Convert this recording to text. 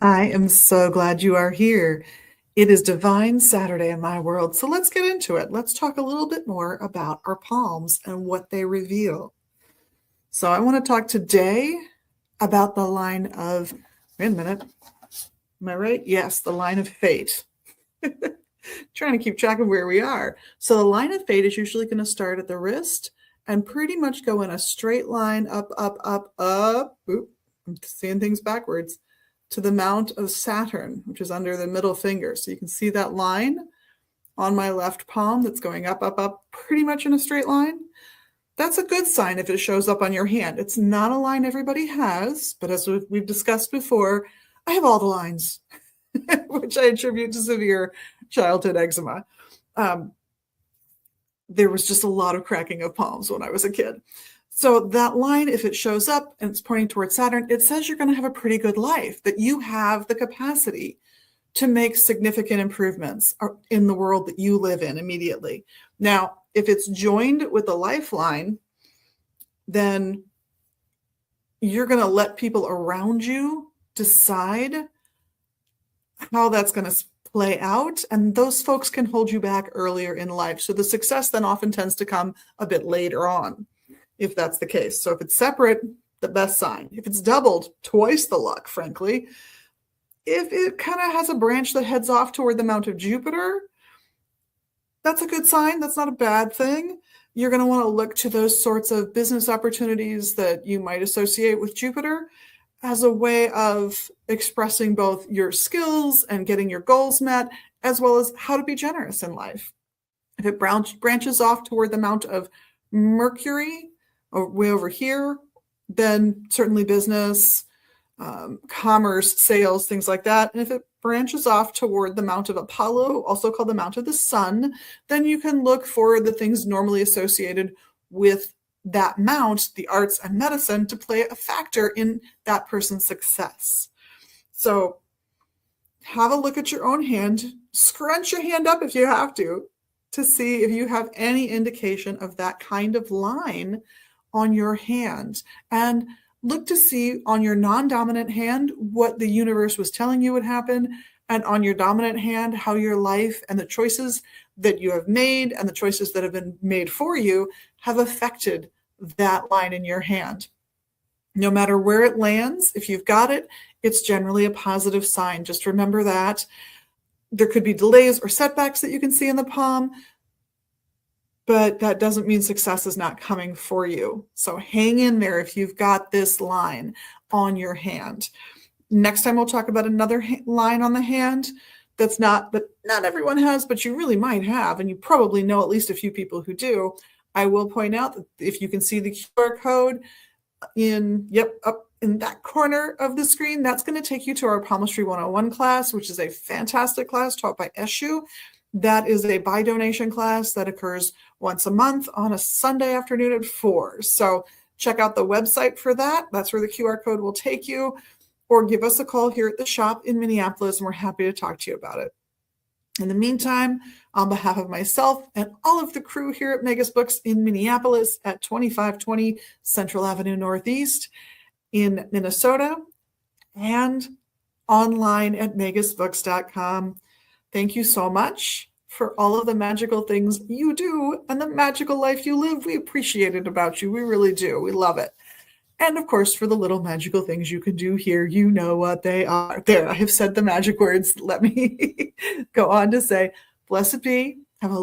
I am so glad you are here. It is Divine Saturday in my world, so let's get into it. Let's talk a little bit more about our palms and what they reveal. So, I want to talk today about the line of, wait a minute, am I right? Yes, the line of fate. Trying to keep track of where we are. So, the line of fate is usually going to start at the wrist and pretty much go in a straight line up, up, up, up. Oop, I'm seeing things backwards to the Mount of Saturn, which is under the middle finger. So you can see that line on my left palm that's going up, up, up, pretty much in a straight line. That's a good sign if it shows up on your hand. It's not a line everybody has, but as we've discussed before, I have all the lines, which I attribute to severe childhood eczema. There was just a lot of cracking of palms when I was a kid. So that line, if it shows up and it's pointing towards Saturn, it says you're going to have a pretty good life, that you have the capacity to make significant improvements in the world that you live in immediately. Now, if it's joined with a lifeline, then you're going to let people around you decide how that's going to play out, and those folks can hold you back earlier in life. So the success then often tends to come a bit later on, if that's the case. So if it's separate, the best sign. If it's doubled, twice the luck, frankly. If it kind of has a branch that heads off toward the Mount of Jupiter, that's a good sign. That's not a bad thing. You're going to want to look to those sorts of business opportunities that you might associate with Jupiter as a way of expressing both your skills and getting your goals met, as well as how to be generous in life. If it branches off toward the Mount of Mercury, way over here, then certainly business, commerce, sales, things like that. And if it branches off toward the Mount of Apollo, also called the Mount of the Sun, then you can look for the things normally associated with that mount, the arts and medicine, to play a factor in that person's success. So have a look at your own hand, scrunch your hand up if you have to see if you have any indication of that kind of line on your hand. And look to see on your non-dominant hand what the universe was telling you would happen, and on your dominant hand how your life and the choices that you have made and the choices that have been made for you have affected that line in your hand. No matter where it lands, if you've got it, it's generally a positive sign. Just remember that. There could be delays or setbacks that you can see in the palm, but that doesn't mean success is not coming for you. So hang in there if you've got this line on your hand. Next time we'll talk about another line on the hand that not everyone has, but you really might have, and you probably know at least a few people who do. I will point out that if you can see the QR code up in that corner of the screen, that's going to take you to our Palmistry 101 class, which is a fantastic class taught by Eshu. That is a buy donation class that occurs once a month on a Sunday afternoon at 4. So check out the website for that. That's where the QR code will take you, or give us a call here at the shop in Minneapolis, and we're happy to talk to you about it. In the meantime, on behalf of myself and all of the crew here at Magus Books in Minneapolis at 2520 Central Avenue Northeast in Minnesota, and online at magusbooks.com, thank you so much for all of the magical things you do and the magical life you live. We appreciate it about you. We really do. We love it. And of course, for the little magical things you can do here, you know what they are. There, I have said the magic words. Let me go on to say, blessed be. Have a